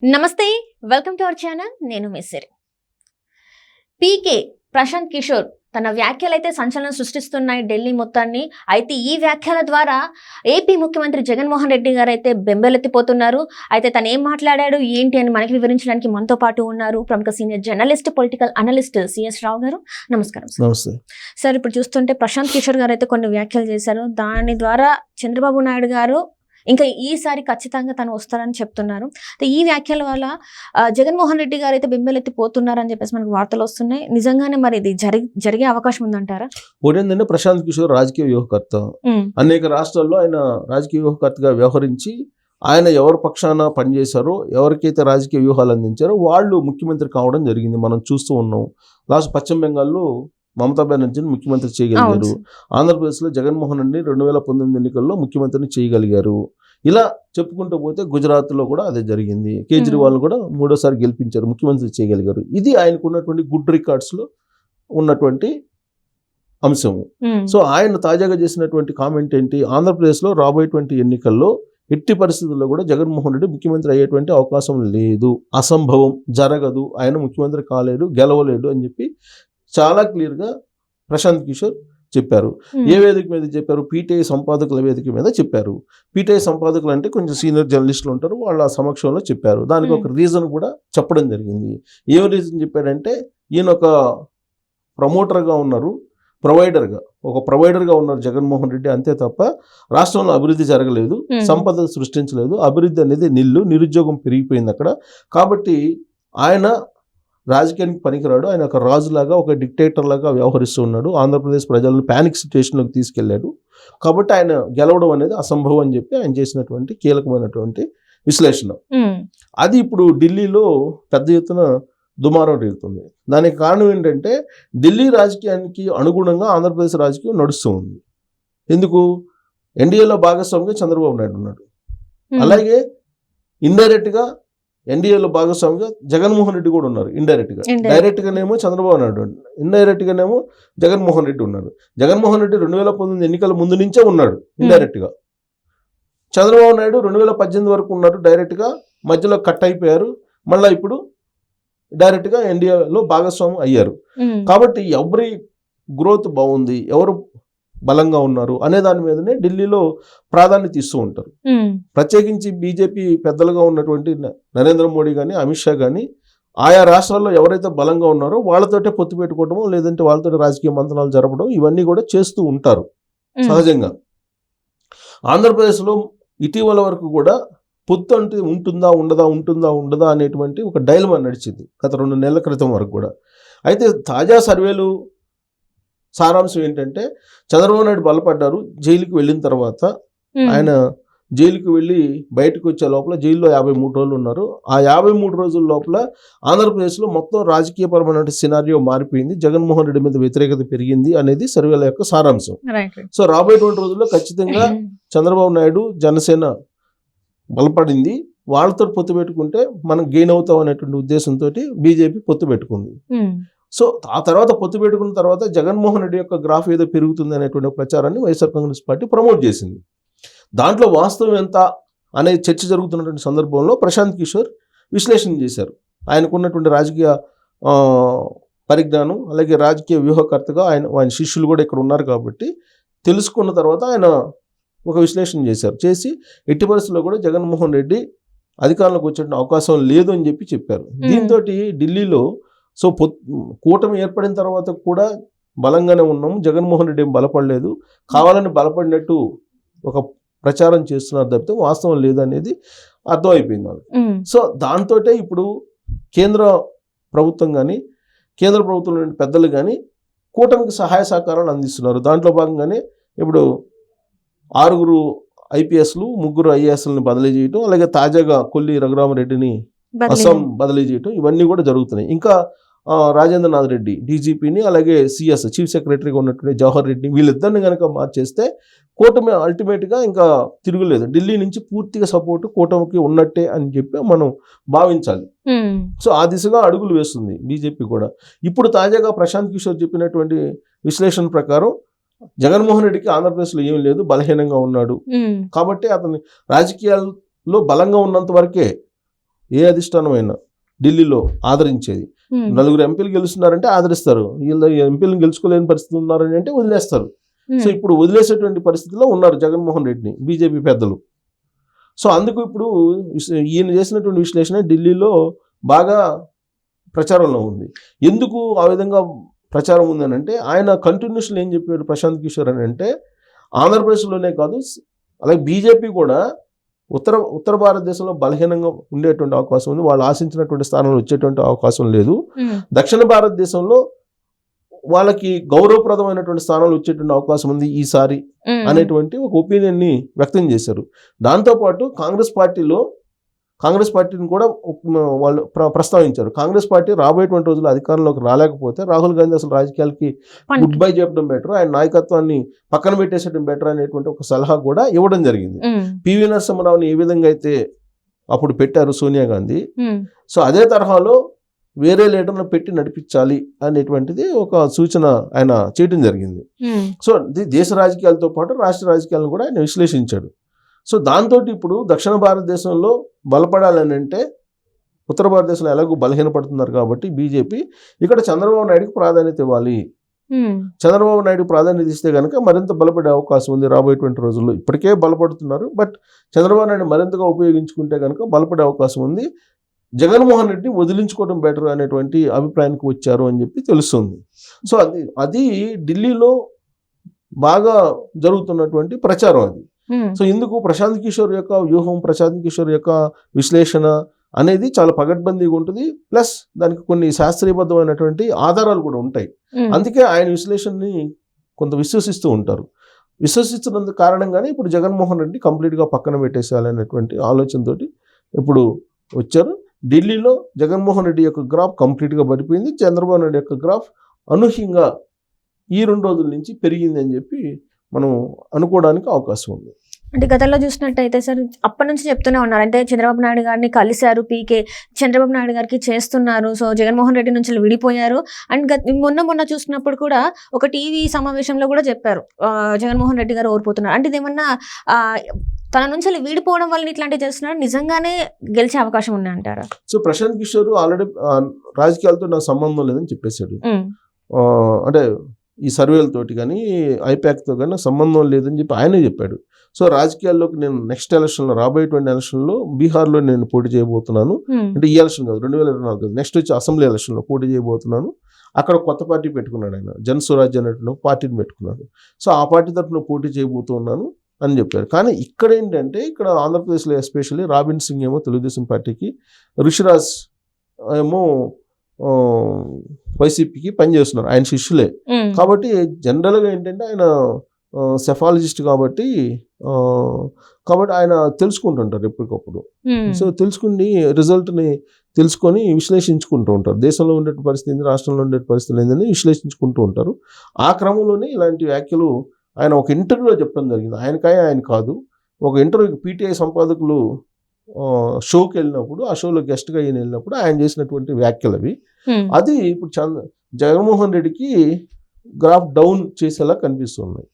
నమస్తే, welcome to our channel. నేను మిస్సిరి. పీకే ప్రశాంత్ కిషోర్ తన వ్యాఖ్యలైతే సంచలనం సృష్టిస్తున్నాయి ఢిల్లీ మొత్తాన్ని. అయితే ఈ వ్యాఖ్యల ద్వారా ఏపీ ముఖ్యమంత్రి జగన్మోహన్ రెడ్డి గారు అయితే బెంబెలెత్తిపోతున్నారు. అయితే తను ఏం మాట్లాడాడు ఏంటి అని మనకి వివరించడానికి మనతో పాటు ఉన్నారు ప్రముఖ senior journalist, political analyst CS Rao garu. నమస్కారం సార్. ఇప్పుడు చూస్తుంటే ప్రశాంత్ కిషోర్ గారు అయితే కొన్ని వ్యాఖ్యలు చేశారు. దాని ద్వారా చంద్రబాబు నాయుడు గారు ఇంకా ఈసారి ఖచ్చితంగా తను వస్తారని చెప్తున్నారు. ఈ వ్యాఖ్యల వల్ల జగన్మోహన్ రెడ్డి గారు అయితే బెంబెలెత్తిపోతున్నారని చెప్పేసి మనకు వార్తలు వస్తున్నాయి. నిజంగానే మరి ఇది జరిగే అవకాశం ఉందంటారా? ఏంటంటే ప్రశాంత్ కిషోర్ రాజకీయ వ్యూహకర్త. అనేక రాష్ట్రాల్లో ఆయన రాజకీయ వ్యూహకర్తగా వ్యవహరించి ఆయన ఎవరి పక్షాన పనిచేశారో, ఎవరికైతే రాజకీయ వ్యూహాలు అందించారో వాళ్ళు ముఖ్యమంత్రి కావడం జరిగింది. మనం చూస్తూ ఉన్నాం. లాస్ట్ పశ్చిమ బెంగాల్లో మమతా బెనర్జీని ముఖ్యమంత్రి చేయగలిగారు. ఆంధ్రప్రదేశ్లో జగన్మోహన్ రెడ్డి 2019 ఎన్నికల్లో ముఖ్యమంత్రిని చేయగలిగారు. ఇలా చెప్పుకుంటూ పోతే గుజరాత్లో కూడా అదే జరిగింది. కేజ్రీవాల్ కూడా 3వ గెలిపించారు, ముఖ్యమంత్రి చేయగలిగారు. ఇది ఆయనకు ఉన్నటువంటి గుడ్ రికార్డ్స్లో ఉన్నటువంటి అంశము. సో ఆయన తాజాగా చేసినటువంటి కామెంట్ ఏంటి, ఆంధ్రప్రదేశ్లో రాబోయేటువంటి ఎన్నికల్లో ఎట్టి పరిస్థితుల్లో కూడా జగన్మోహన్ రెడ్డి ముఖ్యమంత్రి అయ్యేటువంటి అవకాశం లేదు, అసంభవం, జరగదు, ఆయన ముఖ్యమంత్రి కాలేడు, గెలవలేడు అని చెప్పి చాలా క్లియర్గా ప్రశాంత్ కిషోర్ చెప్పారు. ఏ వేదిక మీద చెప్పారు? పీటీఐ సంపాదకుల వేదిక మీద చెప్పారు. పీటీఐ సంపాదకులు అంటే కొంచెం సీనియర్ జర్నలిస్టులు ఉంటారు, వాళ్ళ సమక్షంలో చెప్పారు. దానికి ఒక రీజన్ కూడా చెప్పడం జరిగింది. ఏం రీజన్ చెప్పాడంటే, ఈయన ఒక ప్రమోటర్గా ఉన్నారు, ఒక ప్రొవైడర్గా ఉన్నారు జగన్మోహన్ రెడ్డి, అంతే తప్ప రాష్ట్రంలో అభివృద్ధి జరగలేదు, సంపద సృష్టించలేదు, అభివృద్ధి అనేది నిరుద్యోగం పెరిగిపోయింది అక్కడ. కాబట్టి ఆయన రాజకీయానికి పనికిరాడు, ఆయన ఒక రాజులాగా, ఒక డిక్టేటర్ లాగా వ్యవహరిస్తూ ఉన్నాడు, ఆంధ్రప్రదేశ్ ప్రజలను ప్యానిక్ సిచ్యువేషన్లోకి తీసుకెళ్లాడు. కాబట్టి ఆయన గెలవడం అనేది అసంభవం అని చెప్పి ఆయన చేసినటువంటి కీలకమైనటువంటి విశ్లేషణ. అది ఇప్పుడు ఢిల్లీలో పెద్ద ఎత్తున దుమారం రేగుతుంది. దానికి కారణం ఏంటంటే, ఢిల్లీ రాజకీయానికి అనుగుణంగా ఆంధ్రప్రదేశ్ రాజకీయం నడుస్తూ ఉంది. ఎందుకు? ఎన్డీఏలో భాగస్వామిగా చంద్రబాబు నాయుడు ఉన్నాడు, అలాగే ఇండైరెక్ట్గా ఎన్డీఏలో భాగస్వామిగా జగన్మోహన్ రెడ్డి కూడా ఉన్నారు. డైరెక్ట్గానేమో చంద్రబాబు నాయుడు, ఇండైరెక్ట్గానేమో జగన్మోహన్ రెడ్డి ఉన్నారు. జగన్మోహన్ రెడ్డి 2019 ఎన్నికల ముందు నుంచే ఉన్నాడు ఇండైరెక్ట్గా. చంద్రబాబు నాయుడు 2018 వరకు ఉన్నారు డైరెక్ట్గా, మధ్యలో కట్ అయిపోయారు, మళ్ళీ ఇప్పుడు డైరెక్ట్గా ఎన్డీఏలో భాగస్వామి అయ్యారు. కాబట్టి ఎవరి గ్రోత్ బాగుంది, ఎవరు బలంగా ఉన్నారు అనే దాని మీదనే ఢిల్లీలో ప్రాధాన్యత ఇస్తూ ఉంటారు. ప్రత్యేకించి బీజేపీ పెద్దలుగా ఉన్నటువంటి నరేంద్ర మోడీ కానీ, అమిత్ షా కానీ ఆయా రాష్ట్రాల్లో ఎవరైతే బలంగా ఉన్నారో వాళ్ళతోటే పొత్తు పెట్టుకోవడము, లేదంటే వాళ్ళతో రాజకీయ మంత్రాలు జరపడం, ఇవన్నీ కూడా చేస్తూ ఉంటారు సహజంగా. ఆంధ్రప్రదేశ్లో ఇటీవల వరకు కూడా పొత్తు అంటే ఉంటుందా ఉండదా అనేటువంటి ఒక డైలమా నడిచింది గత 2 నెలల క్రితం వరకు కూడా. అయితే తాజా సర్వేలు సారాంశం ఏంటంటే, చంద్రబాబు నాయుడు బలపడ్డారు. జైలుకి వెళ్ళిన తర్వాత ఆయన జైలుకి వెళ్ళి బయటకు వచ్చే లోపల జైల్లో 53 రోజులు ఉన్నారు. ఆ 53 రోజుల లోపల ఆంధ్రప్రదేశ్లో మొత్తం రాజకీయపరమైన సినారియో మారిపోయింది, జగన్మోహన్ రెడ్డి మీద వ్యతిరేకత పెరిగింది అనేది సర్వేల యొక్క సారాంశం. సో రాబోయేటువంటి రోజుల్లో ఖచ్చితంగా చంద్రబాబు నాయుడు, జనసేన బలపడింది, వాళ్ళతో పొత్తు పెట్టుకుంటే మనం గెయిన్ అవుతాం అనేటువంటి ఉద్దేశంతో బీజేపీ పొత్తు పెట్టుకుంది. సో ఆ తర్వాత పొత్తు పెట్టుకున్న తర్వాత జగన్మోహన్ రెడ్డి యొక్క గ్రాఫ్ ఏదో పెరుగుతుంది అనేటువంటి ప్రచారాన్ని వైఎస్ఆర్ కాంగ్రెస్ పార్టీ ప్రమోట్ చేసింది. దాంట్లో వాస్తవం ఎంత అనే చర్చ జరుగుతున్నటువంటి సందర్భంలో ప్రశాంత్ కిషోర్ విశ్లేషణ చేశారు. ఆయనకున్నటువంటి రాజకీయ పరిజ్ఞానం, అలాగే రాజకీయ వ్యూహకర్తగా ఆయన శిష్యులు కూడా ఇక్కడ ఉన్నారు కాబట్టి తెలుసుకున్న తర్వాత ఆయన ఒక విశ్లేషణ చేసి ఎట్టి పరిస్థితుల్లో కూడా జగన్మోహన్ రెడ్డి అధికారంలోకి వచ్చే అవకాశం లేదు అని చెప్పారు. దీంతో ఢిల్లీలో కూటమి ఏర్పడిన తర్వాత కూడా బలంగానే ఉన్నాము, జగన్మోహన్ రెడ్డి ఏం బలపడలేదు, కావాలని బలపడినట్టు ఒక ప్రచారం చేస్తున్నారు తప్పితే వాస్తవం లేదనేది అర్థమైపోయింది వాళ్ళకి. సో దాంతో ఇప్పుడు కేంద్ర ప్రభుత్వం కానీ, కేంద్ర ప్రభుత్వంలో పెద్దలు కానీ కూటమికి సహాయ సహకారాలు అందిస్తున్నారు. దాంట్లో భాగంగానే ఇప్పుడు 6 ఐపీఎస్లు, 3 ఐఏఎస్లని బదిలీ చేయటం, అలాగే తాజాగా కొల్లి రఘురామరెడ్డిని అస్సాం బదిలీ చేయటం, ఇవన్నీ కూడా జరుగుతున్నాయి. ఇంకా రాజేంద్రనాథ్ రెడ్డి డీజీపీని, అలాగే సిఎస్ చీఫ్ సెక్రటరీగా ఉన్నటువంటి జవహర్ రెడ్డిని, వీళ్ళిద్దరిని కనుక మార్చేస్తే కూటమి అల్టిమేట్గా ఇంకా తిరుగులేదు. ఢిల్లీ నుంచి పూర్తిగా సపోర్ట్ కూటమికి ఉన్నట్టే అని చెప్పి మనం భావించాలి. సో ఆ దిశగా అడుగులు వేస్తుంది బీజేపీ కూడా. ఇప్పుడు తాజాగా ప్రశాంత్ కిషోర్ చెప్పినటువంటి విశ్లేషణ ప్రకారం జగన్మోహన్ రెడ్డికి ఆంధ్రప్రదేశ్లో ఏం లేదు, బలహీనంగా ఉన్నాడు, కాబట్టి అతని రాజకీయాల్లో బలంగా ఉన్నంత వరకే ఏ అధిష్టానం అయినా ఢిల్లీలో ఆదరించేది. నలుగురు ఎంపీలు గెలుస్తున్నారంటే ఆదరిస్తారు, వీళ్ళు ఎంపీలను గెలుచుకోలేని పరిస్థితి ఉన్నారని అంటే వదిలేస్తారు. సో ఇప్పుడు వదిలేసేటువంటి పరిస్థితిలో ఉన్నారు జగన్మోహన్ రెడ్డిని బీజేపీ పెద్దలు. సో అందుకు ఇప్పుడు ఈయన చేసినటువంటి విశ్లేషణ ఢిల్లీలో బాగా ప్రచారంలో ఉంది. ఎందుకు ఆ విధంగా ప్రచారం ఉందని అంటే ఆయన కంటిన్యూషన్ ఏం చెప్పాడు ప్రశాంత్ కిషోర్ అని అంటే, ఆంధ్రప్రదేశ్లోనే కాదు అలాగే బీజేపీ కూడా ఉత్తర భారతదేశంలో బలహీనంగా ఉండేటువంటి అవకాశం ఉంది, వాళ్ళు ఆశించినటువంటి స్థానంలో వచ్చేటువంటి అవకాశం లేదు. దక్షిణ భారతదేశంలో వాళ్ళకి గౌరవప్రదమైనటువంటి స్థానాలు వచ్చేటువంటి అవకాశం ఉంది ఈసారి అనేటువంటి ఒక ఒపీనియన్ ని వ్యక్తం చేశారు. దాంతోపాటు కాంగ్రెస్ పార్టీని కూడా వాళ్ళు ప్రస్తావించారు. కాంగ్రెస్ పార్టీ రాబోయేటువంటి రోజుల్లో అధికారంలోకి రాలేకపోతే రాహుల్ గాంధీ అసలు రాజకీయాలకి గుడ్ బై చెప్పడం బెటర్, ఆయన నాయకత్వాన్ని పక్కన పెట్టేసేయడం బెటర్ అనేటువంటి ఒక సలహా కూడా ఇవ్వడం జరిగింది. పివి నరసింహరావుని ఏ విధంగా అయితే అప్పుడు పెట్టారు సోనియా గాంధీ, సో అదే తరహాలో వేరే లీడర్ను పెట్టి నడిపించాలి అనేటువంటిది ఒక సూచన ఆయన చేయడం జరిగింది. సో దేశ రాజకీయాలతో పాటు రాష్ట్ర రాజకీయాలను కూడా ఆయన విశ్లేషించాడు. సో దాంతో ఇప్పుడు దక్షిణ భారతదేశంలో బలపడాలని అంటే ఉత్తర భారతదేశంలో ఎలాగో బలహీనపడుతున్నారు కాబట్టి బీజేపీ ఇక్కడ చంద్రబాబు నాయుడుకి ప్రాధాన్యత ఇవ్వాలి. చంద్రబాబు నాయుడు ప్రాధాన్యత ఇస్తే కనుక మరింత బలపడే అవకాశం ఉంది రాబోయేటువంటి రోజుల్లో. ఇప్పటికే బలపడుతున్నారు, బట్ చంద్రబాబు నాయుడు మరింతగా ఉపయోగించుకుంటే కనుక బలపడే అవకాశం ఉంది. జగన్మోహన్ రెడ్డిని వదిలించుకోవడం బెటర్ అనేటువంటి అభిప్రాయానికి వచ్చారు అని చెప్పి తెలుస్తుంది. సో అది ఢిల్లీలో బాగా జరుగుతున్నటువంటి ప్రచారం అది. సో ఇందుకు ప్రశాంత్ కిషోర్ యొక్క వ్యూహం, ప్రశాంత్ కిషోర్ యొక్క విశ్లేషణ అనేది చాలా పగడ్బందీగా ఉంటుంది, ప్లస్ దానికి కొన్ని శాస్త్రీయబద్ధమైనటువంటి ఆధారాలు కూడా ఉంటాయి. అందుకే ఆయన విశ్లేషణని కొంత విశ్వసిస్తూ ఉంటారు. విశ్వసిస్తున్నందుకు కారణంగానే ఇప్పుడు జగన్మోహన్ రెడ్డి కంప్లీట్గా పక్కన పెట్టేసేయాలనేటువంటి ఆలోచనతోటి ఇప్పుడు వచ్చారు. ఢిల్లీలో జగన్మోహన్ రెడ్డి యొక్క గ్రాఫ్ కంప్లీట్గా పడిపోయింది, చంద్రబాబు నాయుడు యొక్క గ్రాఫ్ అనూహ్యంగా ఈ 2 రోజుల నుంచి పెరిగింది అని చెప్పి మనం అనుకోవడానికి అవకాశం ఉంది. అంటే గతంలో చూసినట్టయితే సార్ అప్పటి నుంచి చెప్తూనే ఉన్నారు, అంటే చంద్రబాబు నాయుడు గారిని కలిశారు పీకే, చంద్రబాబు నాయుడు గారికి చేస్తున్నారు, సో జగన్మోహన్ రెడ్డి నుంచి విడిపోయారు. అండ్ మొన్న చూసినప్పుడు కూడా ఒక టీవీ సమావేశంలో కూడా చెప్పారు జగన్మోహన్ రెడ్డి గారు ఓడిపోతున్నారు. అంటే ఇదేమన్నా తన నుంచి వీడిపోవడం వల్ల ఇట్లాంటివి చేస్తున్నారు, నిజంగానే గెలిచే అవకాశం ఉంది అంటారా? సో ప్రశాంత్ కిషోర్ ఆల్రెడీ రాజకీయాలతో నాకు సంబంధం లేదని చెప్పేశాడు. అంటే ఈ సర్వేలతోటి కానీ ఐపాక్తో కానీ సంబంధం లేదని చెప్పి ఆయనే చెప్పాడు. సో రాజకీయాల్లోకి నేను నెక్స్ట్ ఎలక్షన్లో, రాబోయేటువంటి ఎలక్షన్లో బీహార్లో నేను పోటీ చేయబోతున్నాను, అంటే ఈ ఎలక్షన్ కాదు 2024 కాదు, నెక్స్ట్ వచ్చి అసెంబ్లీ ఎలక్షన్లో పోటీ చేయబోతున్నాను. అక్కడ కొత్త పార్టీ పెట్టుకున్నాడు ఆయన, జన్ స్వరాజ్ అనేటువంటి పార్టీని పెట్టుకున్నాడు. సో ఆ పార్టీ తరఫున పోటీ చేయబోతున్నాను అని చెప్పారు. కానీ ఇక్కడ ఏంటంటే ఇక్కడ ఆంధ్రప్రదేశ్లో ఎస్పెషల్లీ రాబిన్ సింగ్ ఏమో తెలుగుదేశం పార్టీకి, ఋషిరాజ్ ఏమో వైసీపీకి పనిచేస్తున్నారు, ఆయన శిష్యులే. కాబట్టి జనరల్గా ఏంటంటే ఆయన సెఫాలజిస్ట్ కాబట్టి ఆయన తెలుసుకుంటుంటారు ఎప్పటికప్పుడు. సో తెలుసుకుని రిజల్ట్ని తెలుసుకొని విశ్లేషించుకుంటూ ఉంటారు. దేశంలో ఉండే పరిస్థితి ఏంది, రాష్ట్రంలో ఉండే పరిస్థితులు ఏందని విశ్లేషించుకుంటూ ఉంటారు. ఆ క్రమంలోనే ఇలాంటి వ్యాఖ్యలు ఆయన ఒక ఇంటర్వ్యూలో చెప్పడం జరిగింది. ఆయన కాదు, ఒక ఇంటర్వ్యూకి పీటీఐ సంపాదకులు షోకి వెళ్ళినప్పుడు, ఆ షోలో గెస్ట్గా ఈయన వెళ్ళినప్పుడు ఆయన చేసినటువంటి వ్యాఖ్యలు అవి. అది ఇప్పుడు జగన్మోహన్ రెడ్డికి గ్రాఫ్ డౌన్ చేసేలా కనిపిస్తున్నాయి.